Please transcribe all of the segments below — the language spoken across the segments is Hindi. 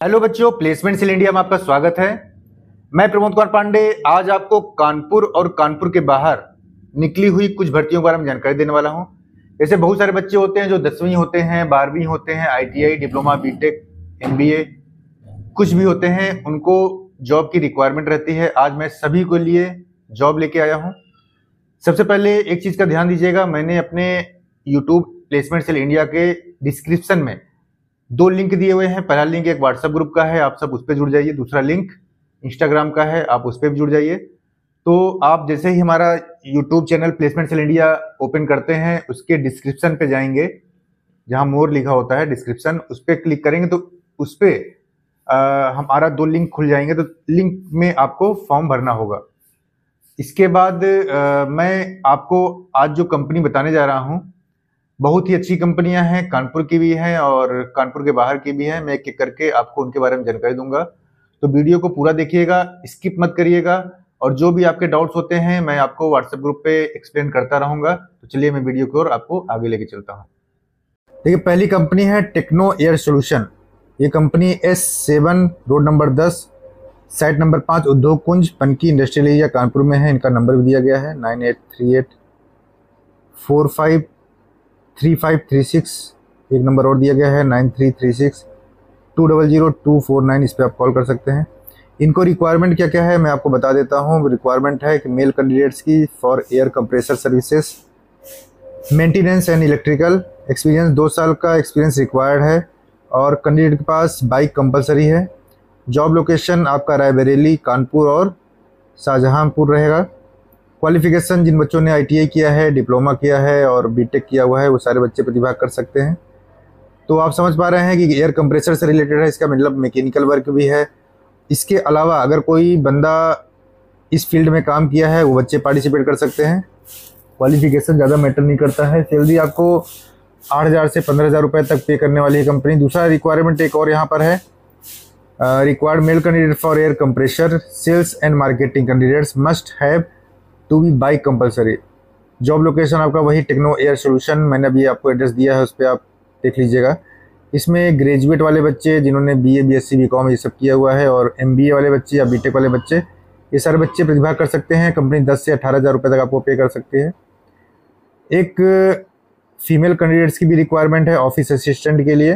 हेलो बच्चों, प्लेसमेंट सेल इंडिया में आपका स्वागत है। मैं प्रमोद कुमार पांडे आज आपको कानपुर और कानपुर के बाहर निकली हुई कुछ भर्तियों के बारे में जानकारी देने वाला हूं। जैसे बहुत सारे बच्चे होते हैं जो 10वीं होते हैं, 12वीं होते हैं, ITI, डिप्लोमा, बीटेक, MBA कुछ भी होते हैं, उनको जॉब की रिक्वायरमेंट रहती है। आज मैं सभी के लिए जॉब लेके आया हूँ। सबसे पहले एक चीज का ध्यान दीजिएगा, मैंने अपने यूट्यूब प्लेसमेंट सेल इंडिया के डिस्क्रिप्शन में 2 लिंक दिए हुए हैं। पहला लिंक एक व्हाट्सएप ग्रुप का है, आप सब उस पर जुड़ जाइए। दूसरा लिंक इंस्टाग्राम का है, आप उस पर भी जुड़ जाइए। तो आप जैसे ही हमारा YouTube channel placement cell India open करते हैं, उसके डिस्क्रिप्शन पे जाएंगे, जहां मोर लिखा होता है डिस्क्रिप्शन, उस पर क्लिक करेंगे तो उस पर हमारा 2 लिंक खुल जाएंगे। तो लिंक में आपको फॉर्म भरना होगा। इसके बाद मैं आपको आज जो कंपनी बताने जा रहा हूँ, बहुत ही अच्छी कंपनियां हैं, कानपुर की भी हैं और कानपुर के बाहर की भी हैं। मैं एक एक करके आपको उनके बारे में जानकारी दूंगा, तो वीडियो को पूरा देखिएगा, स्किप मत करिएगा। और जो भी आपके डाउट्स होते हैं मैं आपको व्हाट्सएप ग्रुप पे एक्सप्लेन करता रहूंगा। तो चलिए मैं वीडियो की ओर आपको आगे लेके चलता हूँ। देखिए, पहली कंपनी है टेक्नो एयर सोल्यूशन। ये company S7 road number 10 site number 5 उद्योग कुंज पनकी इंडस्ट्रियल एरिया कानपुर में है। इनका नंबर भी दिया गया है 9838453536। एक नंबर और दिया गया है 9336200249। इस पर आप कॉल कर सकते हैं। इनको रिक्वायरमेंट क्या क्या है मैं आपको बता देता हूँ। रिक्वायरमेंट है कि मेल कैंडिडेट्स की for air compressor services, maintenance and electrical experience, 2 साल का एक्सपीरियंस रिक्वायर्ड है और कैंडिडेट के पास बाइक कंपलसरी है। जॉब लोकेशन आपका रायबरेली, कानपुर और शाहजहांपुर रहेगा। क्वालिफिकेशन जिन बच्चों ने ITI किया है, डिप्लोमा किया है और बीटेक किया हुआ है, वो सारे बच्चे प्रतिभाग कर सकते हैं। तो आप समझ पा रहे हैं कि एयर कंप्रेसर से रिलेटेड है, इसका मतलब मैकेनिकल वर्क भी है। इसके अलावा अगर कोई बंदा इस फील्ड में काम किया है, वो बच्चे पार्टिसिपेट कर सकते हैं। क्वालिफिकेशन ज़्यादा मैटर नहीं करता है। सैलरी आपको 8,000 से 15,000 रुपये तक पे करने वाली है कंपनी। दूसरा रिक्वायरमेंट एक और यहाँ पर है, required male candidate for air compressor sales and marketing candidates must have to be bike compulsory. Job location आपका वही टेक्नो एयर सोल्यूशन, मैंने अभी आपको एड्रेस दिया है, उस पर आप देख लीजिएगा। इसमें ग्रेजुएट वाले बच्चे जिन्होंने BA BSc BCom ये सब किया हुआ है और MBA वाले बच्चे या बीटेक वाले बच्चे, ये सारे बच्चे प्रतिभाग कर सकते हैं। कंपनी 10 से 18,000 रुपये तक आपको पे कर सकती है। एक फीमेल कैंडिडेट्स की भी रिक्वायरमेंट है ऑफिस असिस्टेंट के लिए।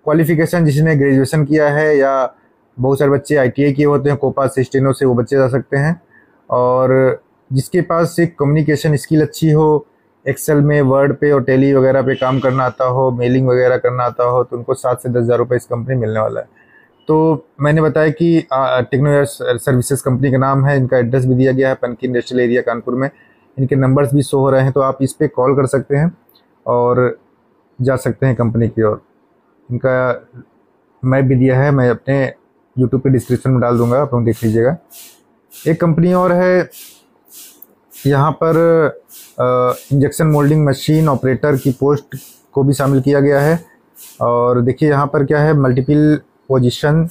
क्वालिफिकेशन जिसने ग्रेजुएशन किया है या बहुत सारे बच्चे ITI किए होते हैं, कोपा सिस्टेनो से, वो बच्चे जा सकते हैं। और जिसके पास एक कम्युनिकेशन स्किल अच्छी हो, एक्सेल में, वर्ड पे और टेली वगैरह पे काम करना आता हो, मेलिंग वगैरह करना आता हो, तो उनको 7 से 10,000 रुपये इस कंपनी मिलने वाला है। तो मैंने बताया कि टेक्नो एयर सर्विसेज कंपनी का नाम है। इनका एड्रेस भी दिया गया है पनकी इंडस्ट्रियल एरिया कानपुर में। इनके नंबर्स भी शो हो रहे हैं, तो आप इस पर कॉल कर सकते हैं और जा सकते हैं कंपनी की ओर। इनका मैप भी दिया है, मैं अपने यूट्यूब के डिस्क्रिप्शन में डाल दूंगा, आप लोग देख लीजिएगा। एक कंपनी और है, यहाँ पर इंजेक्शन मोल्डिंग मशीन ऑपरेटर की पोस्ट को भी शामिल किया गया है। और देखिए यहाँ पर क्या है, मल्टीपल पोजीशन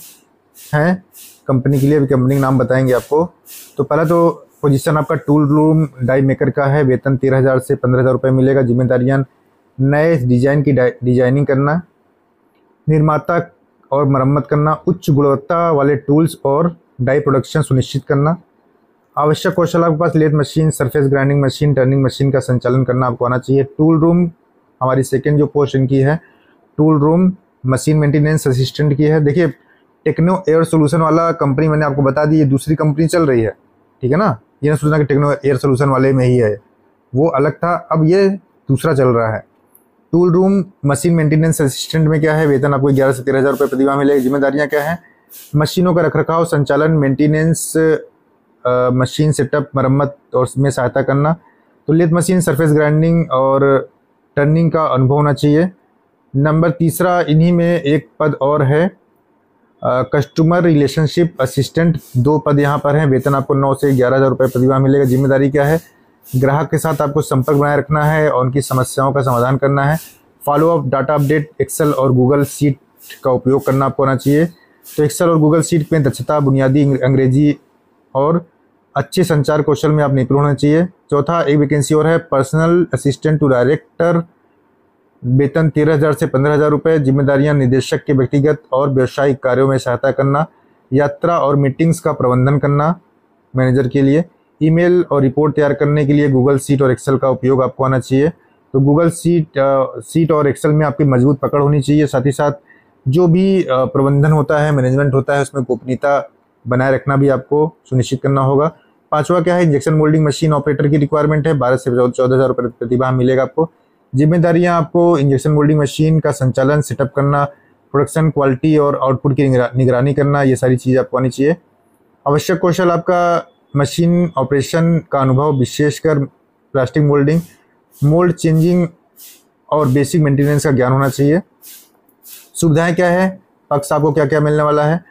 है कंपनी के लिए। अभी कंपनी का नाम बताएंगे आपको। तो पहला तो पोजीशन आपका टूल रूम डाई मेकर का है। वेतन 13,000 से 15,000 रुपये मिलेगा। जिम्मेदारियाँ नए डिजाइन की डिजाइनिंग करना, निर्माता और मरम्मत करना, उच्च गुणवत्ता वाले टूल्स और डाई प्रोडक्शन सुनिश्चित करना। आवश्यक कौशल आपके पास lathe machine, surface grinding machine, turning machine का संचालन करना आपको आना चाहिए। टूल रूम हमारी सेकंड जो पोस्ट इनकी है, tool room machine maintenance assistant की है। देखिए, टेक्नो एयर सोल्यूशन वाला कंपनी मैंने आपको बता दी, ये दूसरी कंपनी चल रही है, ठीक है ना। ये ना सोचना कि टेक्नो एयर सोल्यूशन वाले में ही है, वो अलग था, अब ये दूसरा चल रहा है। Tool room machine maintenance assistant में क्या है, वेतन आपको 11 से 13,000 रुपये प्रतिमाह मिलेगा। जिम्मेदारियाँ क्या है, मशीनों का रखरखाव, संचालन, मेंटेनेंस, मशीन सेटअप, मरम्मत और में सहायता करना। तो लेथ मशीन, सरफेस ग्राइंडिंग और टर्निंग का अनुभव होना चाहिए। नंबर तीसरा, इन्हीं में एक पद और है, कस्टमर रिलेशनशिप असिस्टेंट। 2 पद यहाँ पर हैं। वेतन आपको 9 से 11,000 रुपये प्रतिमाह मिलेगा। जिम्मेदारी क्या है, ग्राहक के साथ आपको संपर्क बनाए रखना है और उनकी समस्याओं का समाधान करना है। Follow up, data update, Excel और गूगल शीट का उपयोग करना आपको आना चाहिए। तो एक्सेल और गूगल शीट में दक्षता, बुनियादी अंग्रेजी और अच्छे संचार कौशल में आप निपुण होना चाहिए। चौथा, एक वैकेंसी और है, पर्सनल असिस्टेंट टू डायरेक्टर वेतन 13,000 से 15,000 रुपये। जिम्मेदारियां निदेशक के व्यक्तिगत और व्यावसायिक कार्यों में सहायता करना, यात्रा और मीटिंग्स का प्रबंधन करना मैनेजर के लिए। ईमेल और रिपोर्ट तैयार करने के लिए गूगल शीट और एक्सेल का उपयोग आपको आना चाहिए। तो गूगल शीट और एक्सेल में आपकी मजबूत पकड़ होनी चाहिए। साथ ही साथ जो भी प्रबंधन होता है, मैनेजमेंट होता है, उसमें गोपनीयता बनाए रखना भी आपको सुनिश्चित करना होगा। पांचवा क्या है, इंजेक्शन मोल्डिंग मशीन ऑपरेटर की रिक्वायरमेंट है। 12 से 14,000 रुपये प्रतिमाह मिलेगा आपको। जिम्मेदारियां आपको इंजेक्शन मोल्डिंग मशीन का संचालन, सेटअप करना, प्रोडक्शन क्वालिटी और आउटपुट की निगरानी करना, ये सारी चीज़ आपको आनी चाहिए। आवश्यक कौशल आपका मशीन ऑपरेशन का अनुभव, विशेषकर प्लास्टिक मोल्डिंग, मोल्ड चेंजिंग और बेसिक मेंटेनेंस का ज्ञान होना चाहिए। सुविधाएं क्या है, पक्ष आपको क्या क्या मिलने वाला है।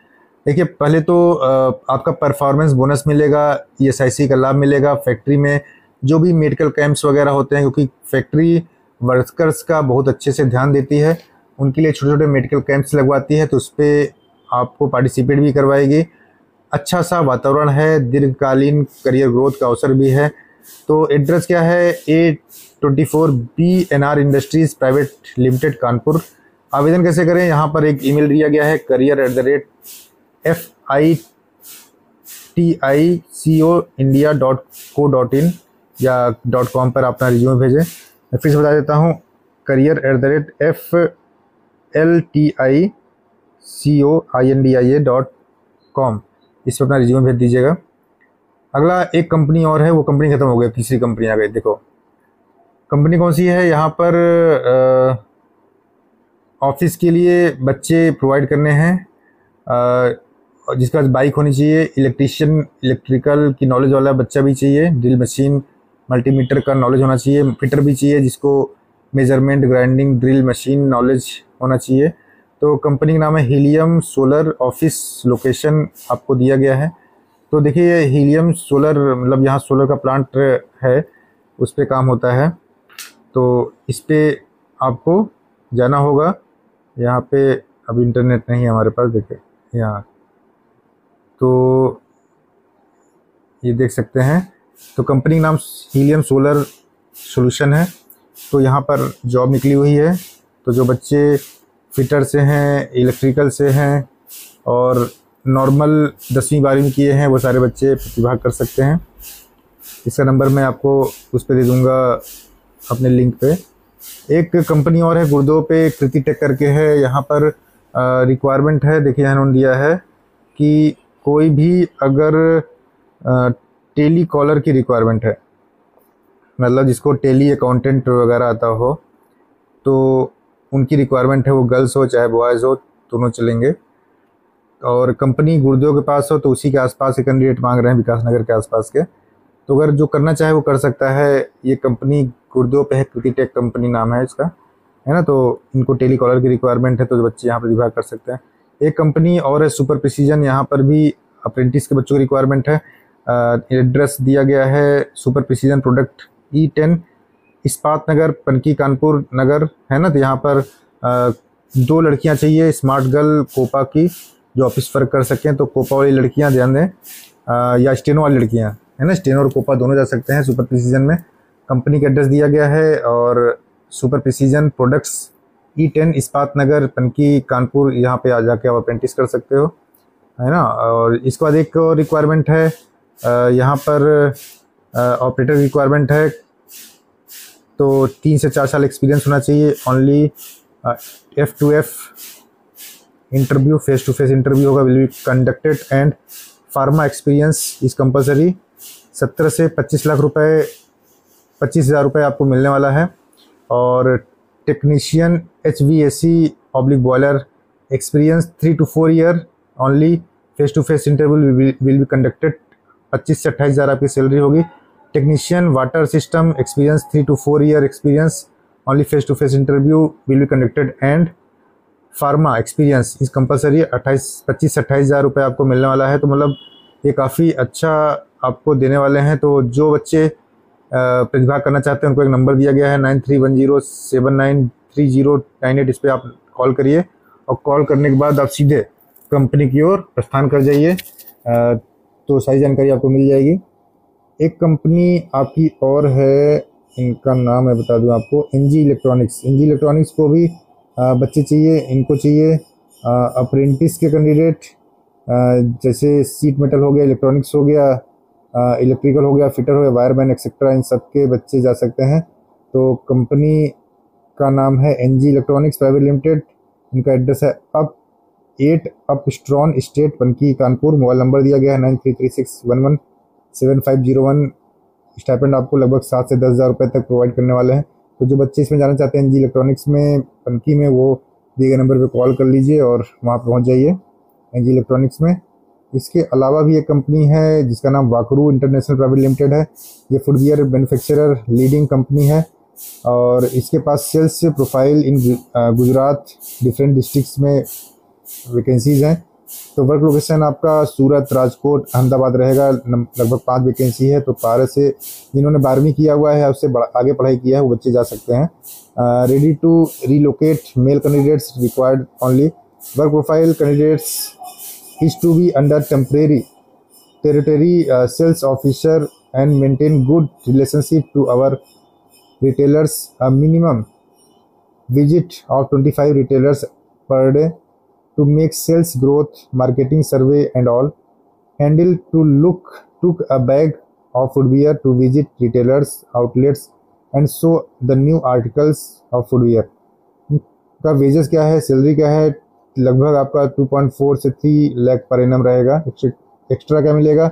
देखिए, पहले तो आपका परफॉर्मेंस बोनस मिलेगा, ESIC का लाभ मिलेगा। फैक्ट्री में जो भी मेडिकल कैंप्स वगैरह होते हैं, क्योंकि फैक्ट्री वर्कर्स का बहुत अच्छे से ध्यान देती है, उनके लिए छोटे छोटे मेडिकल कैंप्स लगवाती है, तो उस पर आपको पार्टिसिपेट भी करवाएगी। अच्छा सा वातावरण है, दीर्घकालीन करियर ग्रोथ का अवसर भी है। तो एड्रेस क्या है, A24 BNR industries private limited, Kanpur. आवेदन कैसे करें, यहाँ पर एक ईमेल दिया गया है, career@fiticoindia.co.in या .com पर अपना रिज्यूमे भेजें। मैं फिर से बता देता हूँ, career@FLTICOINDIA.com, इस पर अपना रिज्यूमे भेज दीजिएगा। अगला एक कंपनी और है, वो कंपनी खत्म हो गई, तीसरी कंपनी आ गई। देखो कंपनी कौन सी है, यहाँ पर ऑफिस के लिए बच्चे प्रोवाइड करने हैं, जिसके पास बाइक होनी चाहिए। इलेक्ट्रीशियन, इलेक्ट्रिकल की नॉलेज वाला बच्चा भी चाहिए। ड्रिल मशीन, मल्टीमीटर का नॉलेज होना चाहिए। फिटर भी चाहिए, जिसको measurement, grinding, drill machine knowledge होना चाहिए। तो कंपनी का नाम है हीलियम सोलर। ऑफिस लोकेशन आपको दिया गया है। तो देखिए, हीलियम सोलर मतलब यहाँ सोलर का प्लांट है, उस पर काम होता है। तो इस पर आपको जाना होगा। यहाँ पे अभी इंटरनेट नहीं है हमारे पास, देखिए यहाँ, तो ये देख सकते हैं। तो कंपनी का नाम हीलियम सोलर सॉल्यूशन है। तो यहाँ पर जॉब निकली हुई है। तो जो बच्चे फिटर से हैं, इलेक्ट्रिकल से हैं और नॉर्मल 10वीं 12वीं किए हैं, वो सारे बच्चे प्रतिभाग कर सकते हैं। इसका नंबर मैं आपको उस पर दे दूँगा अपने लिंक पे। एक कंपनी और है गुड़गांव पे, कृति टेक करके है। यहाँ पर रिक्वायरमेंट है, देखिए यहाँ उन्होंने दिया है कि कोई भी अगर टेली कॉलर की रिक्वायरमेंट है, मतलब जिसको टेली अकाउंटेंट वगैरह आता हो, तो उनकी रिक्वायरमेंट है। वो गर्ल्स हो चाहे बॉयज़ हो, दोनों चलेंगे। और कंपनी गुड़गांव के पास हो, तो उसी के आसपास के कैंडिडेट मांग रहे हैं, विकास नगर के आसपास के। तो अगर जो करना चाहे वो कर सकता है। ये कंपनी गुड़गांव पे है, कृति टेक कंपनी नाम है इसका, है ना। तो इनको टेली कॉलर की रिक्वायरमेंट है, तो बच्चे यहाँ प्रतिभाग कर सकते हैं। एक कंपनी और है सुपर प्रिसीजन, यहाँ पर भी अप्रेंटिस के बच्चों की रिक्वायरमेंट है। एड्रेस दिया गया है, सुपर प्रिसीजन प्रोडक्ट E10 इस्पात नगर, पनकी, कानपुर नगर, है ना। तो यहाँ पर 2 लड़कियाँ चाहिए, स्मार्ट गर्ल कोपा की, जो ऑफिस वर्क कर सकें। तो कोपा वाली लड़कियाँ ध्यान दें, या स्टेनो वाली लड़कियाँ, है ना। स्टेनो और कोपा दोनों जा सकते हैं सुपर प्रिसीजन में। कंपनी का एड्रेस दिया गया है, और सुपर प्रिसीजन प्रोडक्ट्स E10 इस्पात नगर, पनकी, कानपुर, यहाँ पे आ जाके आप अप्रेंटिस कर सकते हो, है ना। और इसके बाद एक और रिक्वायरमेंट है, यहाँ पर ऑपरेटर रिक्वायरमेंट है। तो 3 से 4 साल एक्सपीरियंस होना चाहिए। Only F2F interview, face to face interview होगा, will be conducted, and pharma experience is compulsory. 17 से 25 लाख रुपए, 25,000 रुपये आपको मिलने वाला है। और technician HVAC/ boiler experience 3 to 4 year only. Face to face interview will be conducted. 25 से 28,000 आपकी सैलरी होगी। Technician water system experience 3 to 4 year experience only. Face to face interview will be conducted, and pharma experience is compulsory. 25 से 28,000 रुपये आपको मिलने वाला है। तो मतलब ये काफ़ी अच्छा आपको देने वाले हैं। तो जो बच्चे प्रतिभा करना चाहते हैं, उनको एक नंबर दिया गया है 9310793098। इस पर आप कॉल करिए, और कॉल करने के बाद आप सीधे कंपनी की ओर प्रस्थान कर जाइए। तो सारी जानकारी आपको मिल जाएगी। एक कंपनी आपकी और है, इनका नाम मैं बता दूं आपको, एनजी इलेक्ट्रॉनिक्स। एनजी इलेक्ट्रॉनिक्स को भी बच्चे चाहिए, इनको चाहिए अप्रेंटिस के कैंडिडेट, जैसे सीट मेटल हो गया, इलेक्ट्रॉनिक्स हो गया, इलेक्ट्रिकल हो गया, फिटर हो गया, वायरमैन एक्सेट्रा, इन सब के बच्चे जा सकते हैं। तो कंपनी का नाम है एनजी इलेक्ट्रॉनिक्स प्राइवेट लिमिटेड। इनका एड्रेस है अप स्ट्रॉन स्टेट, पनकी, कानपुर। मोबाइल नंबर दिया गया है 9336117501। स्टाइपेंड आपको लगभग 7 से 10 हज़ार रुपये तक प्रोवाइड करने वाले हैं। तो जो बच्चे इसमें जाना चाहते हैं एनजी इलेक्ट्रॉनिक्स में पनकी में, वो दिए गए नंबर पे कॉल कर लीजिए और वहाँ पहुँच जाइए एनजी इलेक्ट्रॉनिक्स में। इसके अलावा भी एक कंपनी है जिसका नाम वाकरू इंटरनेशनल प्राइवेट लिमिटेड है। ये फुटवियर मैन्युफैक्चरर लीडिंग कंपनी है और इसके पास sales profile in Gujarat different districts में वैकेंसीज़ हैं। तो वर्क लोकेशन आपका सूरत, राजकोट, अहमदाबाद रहेगा। लगभग 5 वैकेंसी है। तो 12 से जिन्होंने 12वीं किया हुआ है, उससे आगे पढ़ाई किया है, वो बच्चे जा सकते हैं। Ready to relocate male candidates required only. Work profile candidates is to be under temporary territory sales officer and maintain good relationship to our retailers. A minimum visit of 25 retailers per day to make sales growth, marketing survey and all. Handle took a bag of footwear to visit retailers outlets and show the new articles of footwear. का वेजेस क्या है, सैलरी क्या है, लगभग आपका 2.4 से 3 लाख पर एनम रहेगा। एक्स्ट्रा क्या मिलेगा,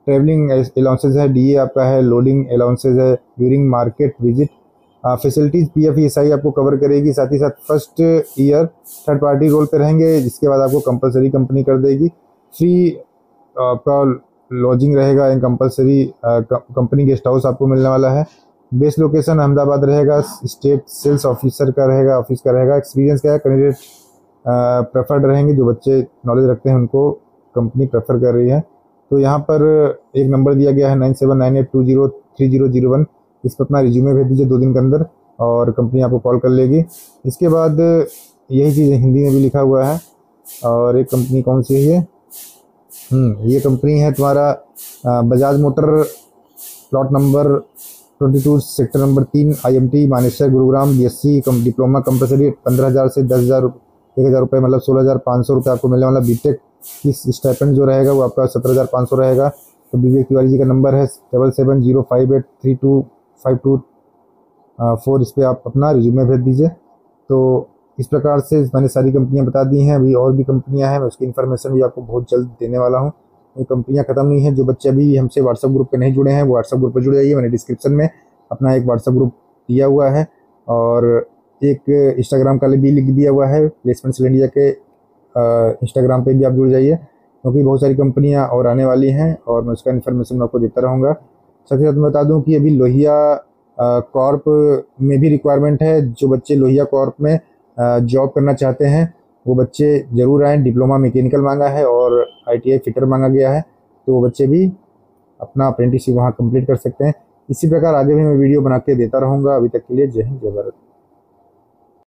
ट्रैवलिंग अलाउंसेज है, डीए आपका है, लोडिंग अलाउंसेज है during market visit. Facilities PF ESI आपको कवर करेगी। साथ ही साथ first year third party role पे रहेंगे, जिसके बाद आपको कंपलसरी कंपनी कर देगी। फ्री आपका लॉजिंग रहेगा and compulsory company guest house आपको मिलने वाला है। बेस्ट लोकेशन अहमदाबाद रहेगा। स्टेट सेल्स ऑफिसर का रहेगा, ऑफिस का रहेगा। एक्सपीरियंस क्या है, कैंडिडेट प्रेफर्ड रहेंगे, जो बच्चे नॉलेज रखते हैं उनको कंपनी प्रेफर कर रही है। तो यहाँ पर एक नंबर दिया गया है 9798203001। इस पर अपना रिज्यूमे भेज दीजिए 2 दिन के अंदर और कंपनी आपको कॉल कर लेगी। इसके बाद यही चीज़ हिंदी में भी लिखा हुआ है। और एक कंपनी कौन सी है ये कंपनी है तुम्हारा Bajaj motor, plot number 22 sector number 3 IMT Manesar Gurugram. BSc diploma compulsory 15,000 से 10,000 1,000 रुपये, मतलब 16,500 रुपये आपको मिलने वाला। बीटेक की स्टाइपेंड जो रहेगा वो आपका 17,500 रहेगा। तो BBA QRG जी का नंबर है 7705832524। इस पर आप अपना रिज्यूमे भेज दीजिए। तो इस प्रकार से मैंने सारी कंपनियां बता दी हैं। अभी और भी कंपनियां हैं, मैं उसकी इन्फॉर्मेशन भी आपको बहुत जल्द देने वाला हूं। वो कंपनियां ख़त्म नहीं हैं। जो बच्चे अभी हमसे व्हाट्सएप ग्रुप पे नहीं जुड़े हैं, वो व्हाट्सएप ग्रुप पर जुड़ जाइए। मैंने डिस्क्रिप्शन में अपना एक व्हाट्सएप ग्रुप दिया हुआ है और एक इंस्टाग्राम का भी लिंक दिया हुआ है। प्लेसमेंट्स इंडिया के इंस्टाग्राम पे भी आप जुड़ जाइए, क्योंकि बहुत सारी कंपनियां और आने वाली हैं और मैं उसका इन्फॉर्मेशन आपको देता रहूँगा। साथ ही साथ मैं बता दूं कि अभी लोहिया कॉर्प में भी रिक्वायरमेंट है। जो बच्चे लोहिया कॉर्प में जॉब करना चाहते हैं वो बच्चे ज़रूर आएँ। डिप्लोमा मैकेनिकल मांगा है और ITI फिटर मांगा गया है। तो वो बच्चे भी अपना अप्रेंटिसशिप वहाँ कंप्लीट कर सकते हैं। इसी प्रकार आगे भी मैं वीडियो बना के देता रहूँगा। अभी तक के लिए जय हिंद, जय भारत।